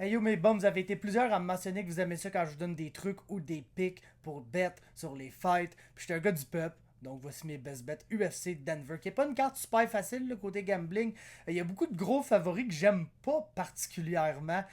Hey yo mes bums, vous avez été plusieurs à me mentionner que vous aimez ça quand je vous donne des trucs ou des picks pour bet sur les fights. Puis j'étais un gars du peuple, donc voici mes best bets. UFC Denver, qui est pas une carte super facile le côté gambling. Il y a beaucoup de gros favoris que j'aime pas particulièrement.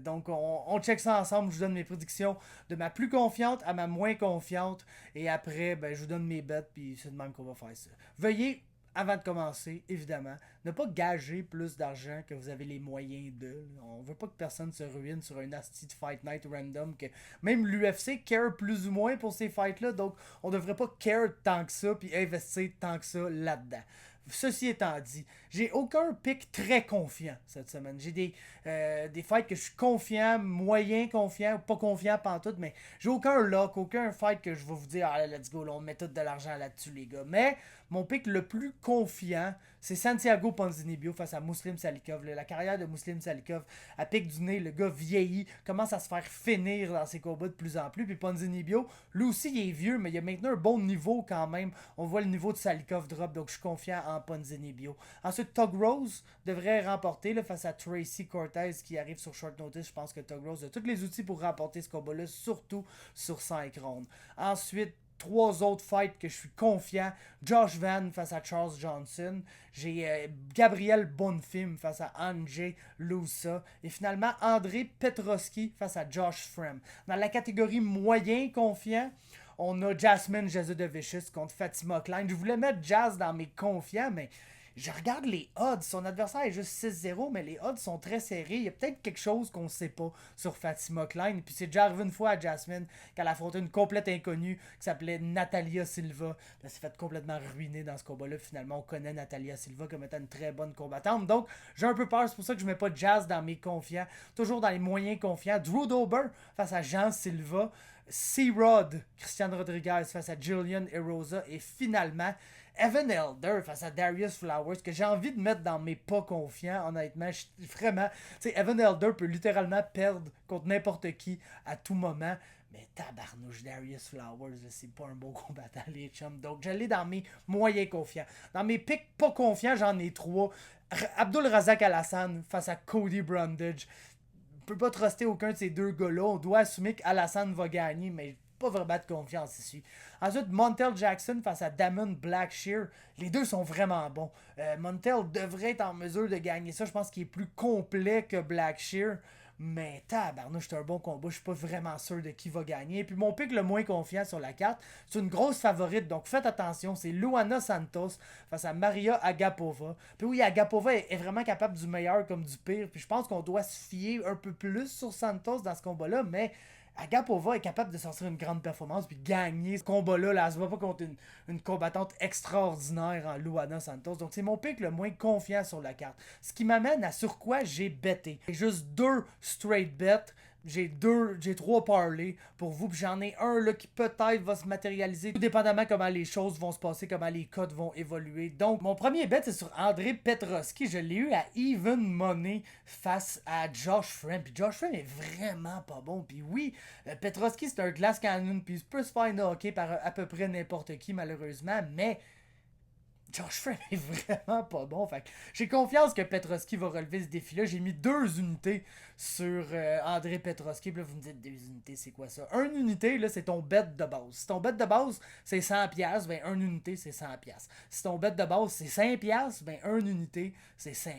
Donc on check ça ensemble, je vous donne mes prédictions de ma plus confiante à ma moins confiante. Et après, ben, je vous donne mes bets, puis c'est de même qu'on va faire ça. Veuillez avant de commencer, évidemment, ne pas gager plus d'argent que vous avez les moyens de. On veut pas que personne se ruine sur un asti de Fight Night random que même l'UFC care plus ou moins pour ces fights-là, donc on devrait pas care tant que ça puis investir tant que ça là-dedans. Ceci étant dit, j'ai aucun pic très confiant cette semaine. J'ai des fights que je suis confiant, moyen confiant, pas confiant pantoute, mais j'ai aucun lock, aucun fight que je vais vous dire, ah let's go, là, on met tout de l'argent là-dessus les gars. Mais mon pic le plus confiant, c'est Santiago Ponzinibbio face à Muslim Salikov. La carrière de Muslim Salikov, à pic du nez, le gars vieillit, commence à se faire finir dans ses combats de plus en plus. Puis Ponzinibbio, lui aussi, il est vieux, mais il a maintenant un bon niveau quand même. On voit le niveau de Salikov drop, donc je suis confiant en Ponzinibbio. Ensuite, Tug Rose devrait remporter là, face à Tracy Cortez qui arrive sur short notice. Je pense que Tug Rose a tous les outils pour remporter ce combat-là, surtout sur 5 rounds. Ensuite, trois autres fights que je suis confiant. Josh Van face à Charles Johnson. J'ai Gabriel Bonfim face à Andrzej Lousa. Et finalement, André Petroski face à Josh Frem. Dans la catégorie moyen confiant, on a Jasmine Jasudavicius contre Fatima Klein. Je voulais mettre Jazz dans mes confiants, mais je regarde les odds. Son adversaire est juste 6-0, mais les odds sont très serrés. Il y a peut-être quelque chose qu'on ne sait pas sur Fatima Klein. Puis c'est déjà arrivé une fois à Jasmine qu'elle a affronté une complète inconnue qui s'appelait Natalia Silva. Elle s'est fait complètement ruiner dans ce combat-là. Finalement, on connaît Natalia Silva comme étant une très bonne combattante. Donc, j'ai un peu peur. C'est pour ça que je ne mets pas Jazz dans mes confiants. Toujours dans les moyens confiants. Drew Dober face à Jean Silva. C-Rod, Christian Rodriguez face à Julian Erosa. Et finalement, Evan Elder face à Darius Flowers, que j'ai envie de mettre dans mes pas confiants, honnêtement. Vraiment, tu sais, Evan Elder peut littéralement perdre contre n'importe qui à tout moment. Mais tabarnouche, Darius Flowers, c'est pas un bon combattant, les chums. Donc, j'allais dans mes moyens confiants. Dans mes pics pas confiants, j'en ai trois. Abdul Razak Alassane face à Cody Brundage. On peut pas truster aucun de ces deux gars-là. On doit assumer qu'Alassane va gagner, mais pas vraiment de confiance ici. Ensuite, Montel Jackson face à Damon Blackshear. Les deux sont vraiment bons. Montel devrait être en mesure de gagner ça. Je pense qu'il est plus complet que Blackshear. Mais tabarnouche, c'est un bon combat. Je suis pas vraiment sûr de qui va gagner. Et puis mon pick le moins confiant sur la carte, c'est une grosse favorite. Donc faites attention. C'est Luana Santos face à Maria Agapova. Puis oui, Agapova est vraiment capable du meilleur comme du pire. Puis je pense qu'on doit se fier un peu plus sur Santos dans ce combat-là. Mais Agapova est capable de sortir une grande performance puis gagner ce combat-là. Là, elle se bat pas contre une combattante extraordinaire en Luana Santos. Donc, c'est mon pick le moins confiant sur la carte. Ce qui m'amène à sur quoi j'ai betté. J'ai juste deux straight bets. J'ai trois parlays pour vous, puis j'en ai un là qui peut-être va se matérialiser, tout dépendamment comment les choses vont se passer, comment les codes vont évoluer. Donc, mon premier bet, c'est sur André Petroski. Je l'ai eu à Even Money face à Josh Frem. Puis Josh Frem est vraiment pas bon. Puis oui, Petroski, c'est un glass cannon, puis il peut se faire knocker par à peu près n'importe qui, malheureusement, mais Josh Frame est vraiment pas bon. Fait que j'ai confiance que Petroski va relever ce défi-là. J'ai mis deux unités sur André Petroski. Puis là, vous me dites, deux unités, c'est quoi ça? Une unité, là, c'est ton bet de base. Si ton bet de base, c'est 100$, ben une unité, c'est 100$. Si ton bet de base, c'est 5$, ben une unité, c'est 5$.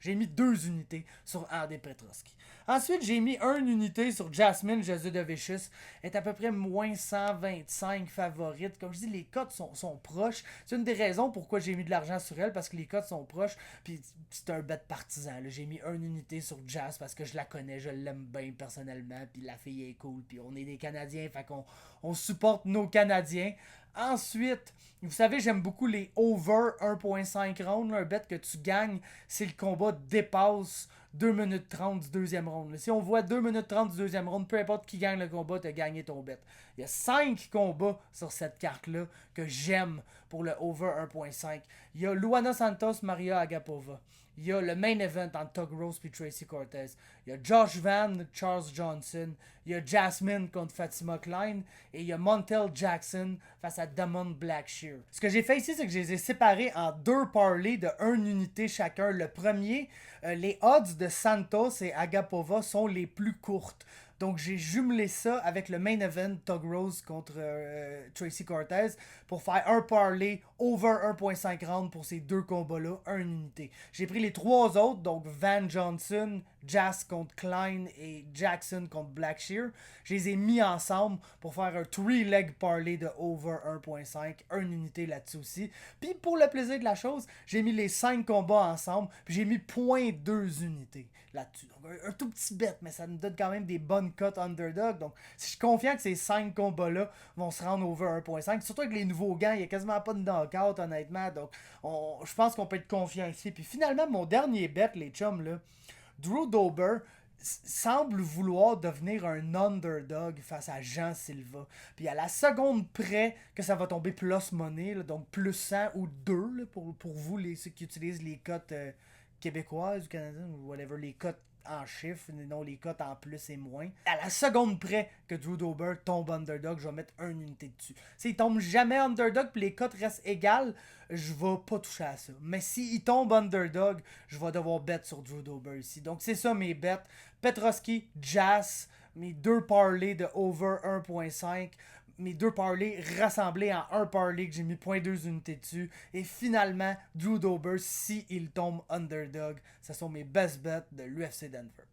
J'ai mis deux unités sur André Petroski. Ensuite, j'ai mis une unité sur Jasmine Jasudavicius. Elle est à peu près moins 125 favorite. Comme je dis, les cotes sont proches. C'est une des raisons pourquoi j'ai mis de l'argent sur elle, parce que les cotes sont proches. Puis c'est un bet partisan. Là. J'ai mis une unité sur Jazz parce que je la connais, je l'aime bien personnellement. Puis la fille est cool. Puis on est des Canadiens, fait qu'on on supporte nos Canadiens. Ensuite, vous savez, j'aime beaucoup les over 1.5 rounds. Un bet que tu gagnes si le combat dépasse 2 minutes 30 du deuxième round. Si on voit 2 minutes 30 du deuxième round, peu importe qui gagne le combat, tu as gagné ton bet. Il y a 5 combats sur cette carte-là que j'aime pour le over 1.5. Il y a Luana Santos, Maria Agapova. Il y a le main event entre Tug Rose et Tracy Cortez. Il y a Josh Van, Charles Johnson. Il y a Jasmine contre Fatima Klein. Et il y a Montel Jackson face à Damon Blackshear. Ce que j'ai fait ici, c'est que je les ai séparés en 2 parlays de 1 unité chacun. Le premier, les odds de Santos et Agapova sont les plus courtes. Donc j'ai jumelé ça avec le main event Tug Rose contre Tracy Cortez pour faire un parlay over 1.5 rounds pour ces 2 combats-là, 1 unité. J'ai pris les 3 autres, donc Van Johnson, Jas contre Klein et Jackson contre Blackshear. Je les ai mis ensemble pour faire un 3-leg parlay de over 1.5, 1 unité là-dessus aussi. Puis pour le plaisir de la chose, j'ai mis les 5 combats ensemble, puis j'ai mis 0.2 unités là-dessus. Donc un tout petit bet, mais ça nous donne quand même des bonnes cotes underdog. Donc je suis confiant que ces 5 combats-là vont se rendre over 1.5. Surtout avec les nouveaux gants, il n'y a quasiment pas de knockout honnêtement. Donc je pense qu'on peut être confiant ici. Puis finalement, mon dernier bet, les chums, là, Drew Dober semble vouloir devenir un underdog face à Jean Silva. Puis à la seconde près que ça va tomber plus money, là, donc plus 100 ou 2 là, pour vous, ceux qui utilisent les cotes québécoises ou canadiennes ou whatever, les cotes en chiffres, non les cotes en plus et moins. À la seconde près que Drew Dober tombe underdog, je vais mettre 1 unité dessus. S'il tombe jamais underdog puis les cotes restent égales, je vais pas toucher à ça. Mais s'il tombe underdog, je vais devoir bet sur Drew Dober ici. Donc c'est ça mes bets. Petroski, Jas, mes 2 parlays de over 1.5. Mes 2 parlays rassemblés en un parlay que j'ai mis 0.2 unités dessus. Et finalement, Drew Dober, si il tombe underdog, ce sont mes best bets de l'UFC Denver.